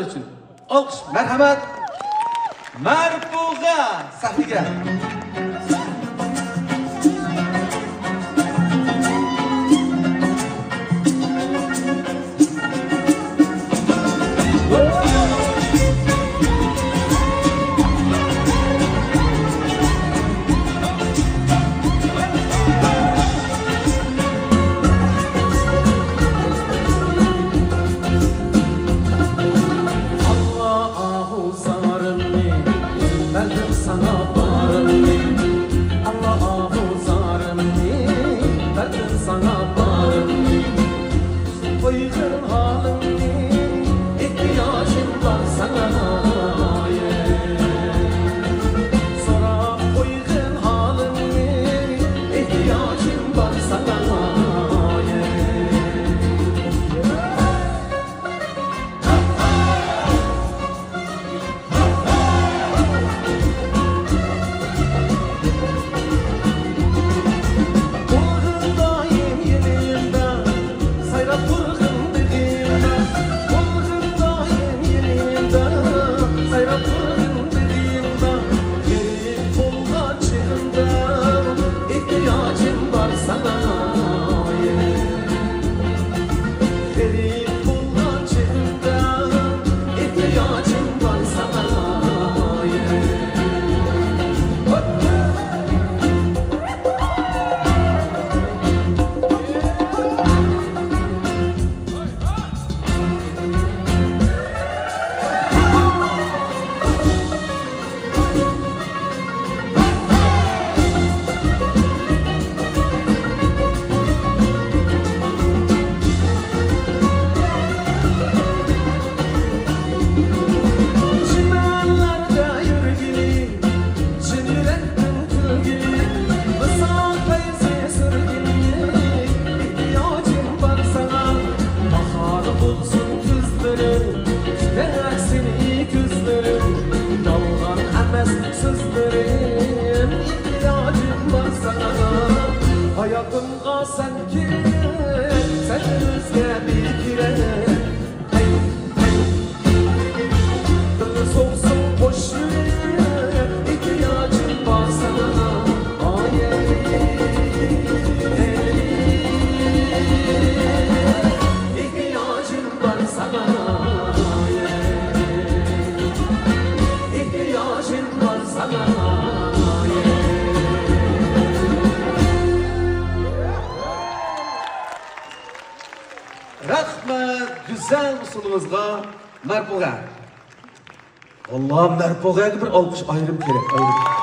için. Alkış, merhamet. Merpuğa sahniga. Hayatımda sen kirin, sen özge bir kirin. Hey, hey, dili soğusun boş yüreğe, ihtiyacım var sana. Ay, ihtiyacım var sana. İhtiyacım var sana. Rahmet güzel usulunuzga Merpuğa. Allah'ım Merpuğa'ya bir alkış ayrım gerek. Ayrım.